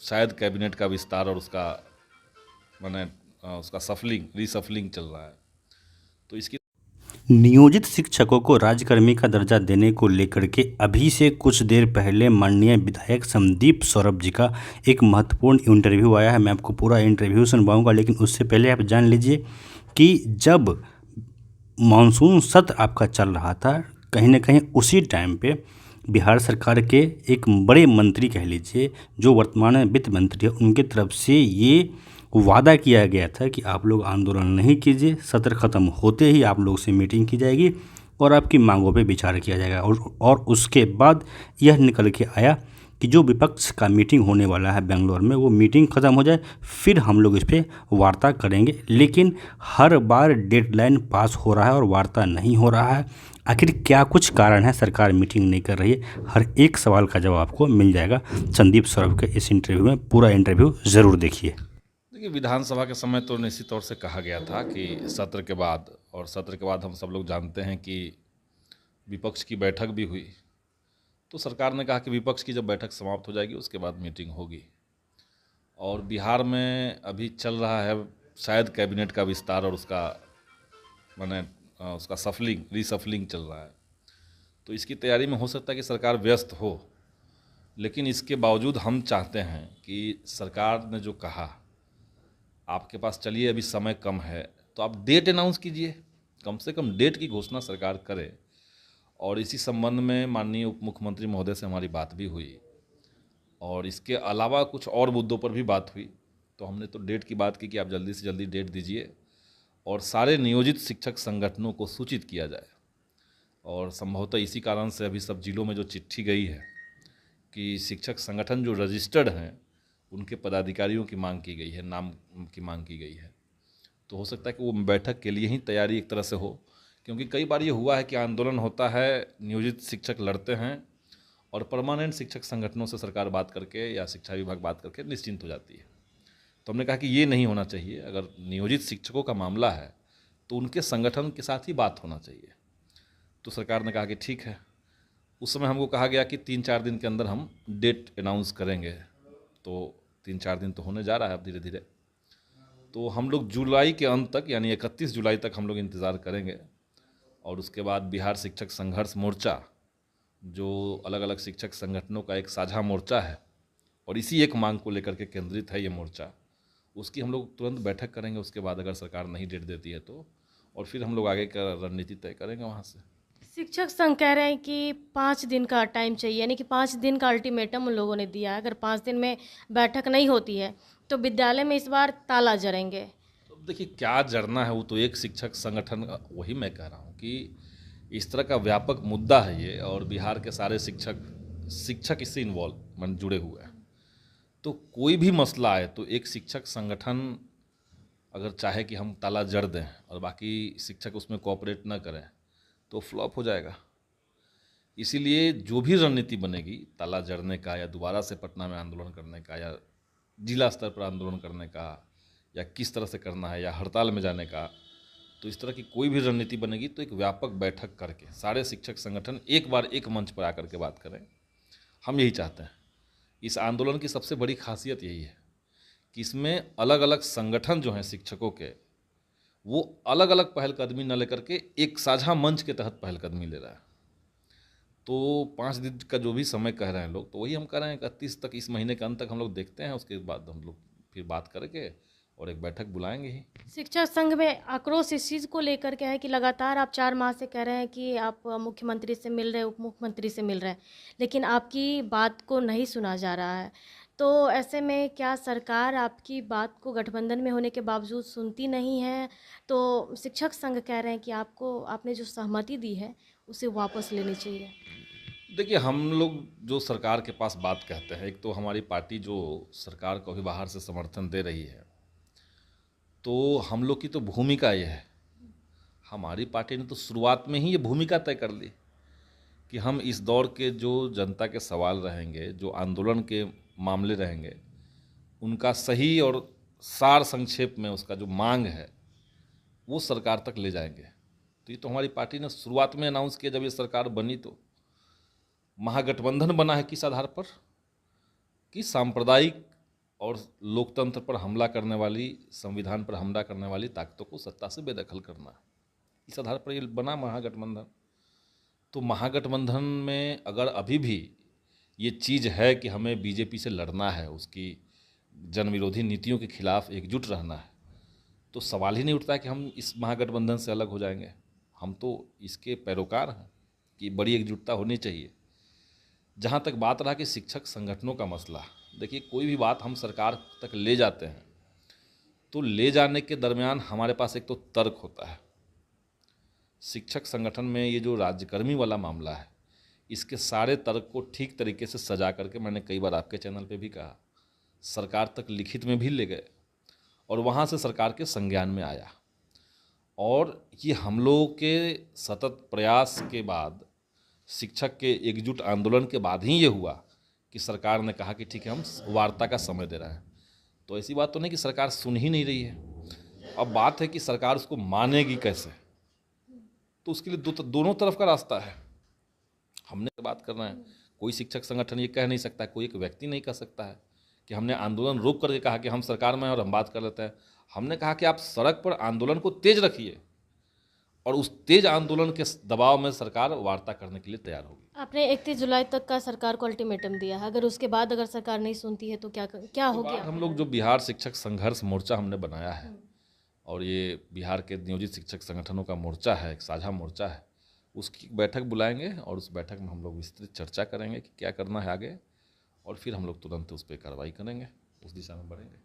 शायद कैबिनेट का विस्तार और उसका मैंने उसका रीसफलिंग चल रहा है। तो इसकी नियोजित शिक्षकों को राज्यकर्मी का दर्जा देने को लेकर के अभी से कुछ देर पहले माननीय विधायक संदीप सौरभ जी का एक महत्वपूर्ण इंटरव्यू आया है। मैं आपको पूरा इंटरव्यू सुनवाऊंगा, लेकिन उससे पहले आप जान लीजिए कि जब मानसून सत्र आपका चल रहा था, कहीं ना कहीं उसी टाइम पे बिहार सरकार के एक बड़े मंत्री कह लीजिए, जो वर्तमान में वित्त मंत्री है, उनके तरफ से ये वादा किया गया था कि आप लोग आंदोलन नहीं कीजिए, सत्र ख़त्म होते ही आप लोग से मीटिंग की जाएगी और आपकी मांगों पे विचार किया जाएगा। और उसके बाद यह निकल के आया कि जो विपक्ष का मीटिंग होने वाला है बेंगलोर में, वो मीटिंग ख़त्म हो जाए फिर हम लोग इस पर वार्ता करेंगे। लेकिन हर बार डेडलाइन पास हो रहा है और वार्ता नहीं हो रहा है। आखिर क्या कुछ कारण है सरकार मीटिंग नहीं कर रही है? हर एक सवाल का जवाब आपको मिल जाएगा संदीप सौरभ के इस इंटरव्यू में। पूरा इंटरव्यू ज़रूर देखिए। देखिए, विधानसभा के समय तो निश्चित तौर से कहा गया था कि सत्र के बाद, और सत्र के बाद हम सब लोग जानते हैं कि विपक्ष की बैठक भी हुई। तो सरकार ने कहा कि विपक्ष की जब बैठक समाप्त हो जाएगी उसके बाद मीटिंग होगी। और बिहार में अभी चल रहा है शायद कैबिनेट का विस्तार और उसका मैंने उसका रीसफलिंग चल रहा है। तो इसकी तैयारी में हो सकता है कि सरकार व्यस्त हो, लेकिन इसके बावजूद हम चाहते हैं कि सरकार ने जो कहा, आपके पास चलिए अभी समय कम है तो आप डेट अनाउंस कीजिए, कम से कम डेट की घोषणा सरकार करे। और इसी संबंध में माननीय उप मुख्यमंत्री महोदय से हमारी बात भी हुई और इसके अलावा कुछ और मुद्दों पर भी बात हुई। तो हमने तो डेट की बात की कि आप जल्दी से जल्दी डेट दीजिए और सारे नियोजित शिक्षक संगठनों को सूचित किया जाए। और संभवतः इसी कारण से अभी सब जिलों में जो चिट्ठी गई है कि शिक्षक संगठन जो रजिस्टर्ड हैं उनके पदाधिकारियों की मांग की गई है, नाम की मांग की गई है। तो हो सकता है कि वो बैठक के लिए ही तैयारी एक तरह से हो, क्योंकि कई बार ये हुआ है कि आंदोलन होता है, नियोजित शिक्षक लड़ते हैं और परमानेंट शिक्षक संगठनों से सरकार बात करके या शिक्षा विभाग बात करके निश्चिंत हो जाती है। तो हमने कहा कि ये नहीं होना चाहिए। अगर नियोजित शिक्षकों का मामला है तो उनके संगठन के साथ ही बात होना चाहिए। तो सरकार ने कहा कि ठीक है। उस समय हमको कहा गया कि 3-4 दिन के अंदर हम डेट अनाउंस करेंगे। तो 3-4 दिन तो होने जा रहा है अब धीरे धीरे। तो हम लोग जुलाई के अंत तक यानी 31 जुलाई तक हम लोग इंतज़ार करेंगे। और उसके बाद बिहार शिक्षक संघर्ष मोर्चा, जो अलग अलग शिक्षक संगठनों का एक साझा मोर्चा है और इसी एक मांग को लेकर के केंद्रित है ये मोर्चा, उसकी हम लोग तुरंत बैठक करेंगे। उसके बाद अगर सरकार नहीं डेट देती है तो, और फिर हम लोग आगे का रणनीति तय करेंगे वहाँ से। शिक्षक संघ कह रहे हैं कि 5 दिन का टाइम चाहिए, यानी कि 5 दिन का अल्टीमेटम उन लोगों ने दिया है। अगर 5 दिन में बैठक नहीं होती है तो विद्यालय में इस बार ताला जड़ेंगे। तो देखिए, क्या जरना है वो तो एक शिक्षक संगठन वही मैं कह रहा हूँ कि इस तरह का व्यापक मुद्दा है ये, और बिहार के सारे शिक्षक इससे इन्वॉल्व मन जुड़े हुए हैं। तो कोई भी मसला आए तो एक शिक्षक संगठन अगर चाहे कि हम ताला जड़ दें और बाकी शिक्षक उसमें कोऑपरेट ना करें तो फ्लॉप हो जाएगा। इसीलिए जो भी रणनीति बनेगी ताला जड़ने का, या दोबारा से पटना में आंदोलन करने का, या जिला स्तर पर आंदोलन करने का, या किस तरह से करना है, या हड़ताल में जाने का, तो इस तरह की कोई भी रणनीति बनेगी तो एक व्यापक बैठक करके सारे शिक्षक संगठन एक बार एक मंच पर आकर के बात करें। हम यही चाहते हैं। इस आंदोलन की सबसे बड़ी खासियत यही है कि इसमें अलग अलग संगठन जो हैं शिक्षकों के, वो अलग अलग पहलकदमी न लेकर के एक साझा मंच के तहत पहलकदमी ले रहा है। तो 5 दिन का जो भी समय कह रहे हैं लोग, तो वही हम कह रहे हैं 31 तक, इस महीने के अंत तक हम लोग देखते हैं। उसके बाद हम लोग फिर बात करके और एक बैठक बुलाएंगे ही। शिक्षक संघ में आक्रोश इस चीज़ को लेकर के है कि लगातार आप 4 माह से कह रहे हैं कि आप मुख्यमंत्री से मिल रहे, उप मुख्यमंत्री से मिल रहे हैं, लेकिन आपकी बात को नहीं सुना जा रहा है। तो ऐसे में क्या सरकार आपकी बात को गठबंधन में होने के बावजूद सुनती नहीं है? तो शिक्षक संघ कह रहे हैं कि आपने जो सहमति दी है उसे वापस लेनी चाहिए। देखिए, हम लोग जो सरकार के पास बात कहते हैं, एक तो हमारी पार्टी जो सरकार को भी बाहर से समर्थन दे रही है, तो हम लोग की तो भूमिका ये है, हमारी पार्टी ने तो शुरुआत में ही ये भूमिका तय कर ली कि हम इस दौर के जो जनता के सवाल रहेंगे, जो आंदोलन के मामले रहेंगे, उनका सही और सार संक्षेप में उसका जो मांग है वो सरकार तक ले जाएंगे। तो ये तो हमारी पार्टी ने शुरुआत में अनाउंस किया जब ये सरकार बनी। तो महागठबंधन बना है किस आधार पर कि सांप्रदायिक और लोकतंत्र पर हमला करने वाली, संविधान पर हमला करने वाली ताकतों को सत्ता से बेदखल करना। इस आधार पर ये बना महागठबंधन। तो महागठबंधन में अगर अभी भी ये चीज़ है कि हमें बीजेपी से लड़ना है, उसकी जन विरोधी नीतियों के खिलाफ एकजुट रहना है, तो सवाल ही नहीं उठता है कि हम इस महागठबंधन से अलग हो जाएंगे। हम तो इसके पैरोकार हैं कि बड़ी एकजुटता होनी चाहिए। जहाँ तक बात रहा कि शिक्षक संगठनों का मसला, देखिए कोई भी बात हम सरकार तक ले जाते हैं तो ले जाने के दरमियान हमारे पास एक तो तर्क होता है। शिक्षक संगठन में ये जो राज्यकर्मी वाला मामला है, इसके सारे तर्क को ठीक तरीके से सजा करके मैंने कई बार आपके चैनल पे भी कहा, सरकार तक लिखित में भी ले गए और वहाँ से सरकार के संज्ञान में आया। और ये हम लोगों के सतत प्रयास के बाद, शिक्षक के एकजुट आंदोलन के बाद ही ये हुआ कि सरकार ने कहा कि ठीक है, हम वार्ता का समय दे रहे हैं। तो ऐसी बात तो नहीं कि सरकार सुन ही नहीं रही है। अब बात है कि सरकार उसको मानेगी कैसे, तो उसके लिए दोनों तरफ का रास्ता है। हमने बात करना है, कोई शिक्षक संगठन ये कह नहीं सकता, कोई एक व्यक्ति नहीं कह सकता है कि हमने आंदोलन रोक करके कहा कि हम सरकार में हैं और हम बात कर लेते हैं। हमने कहा कि आप सड़क पर आंदोलन को तेज रखिए और उस तेज आंदोलन के दबाव में सरकार वार्ता करने के लिए तैयार होगी। आपने 31 जुलाई तक का सरकार को अल्टीमेटम दिया है, अगर उसके बाद अगर सरकार नहीं सुनती है तो क्या हो गया? हम लोग जो बिहार शिक्षक संघर्ष मोर्चा हमने बनाया है, और ये बिहार के नियोजित शिक्षक संगठनों का मोर्चा है, एक साझा मोर्चा है, उसकी बैठक बुलाएंगे और उस बैठक में हम लोग विस्तृत चर्चा करेंगे कि क्या करना है आगे, और फिर हम लोग तुरंत उस पर कार्रवाई करेंगे, उस दिशा में बढ़ेंगे।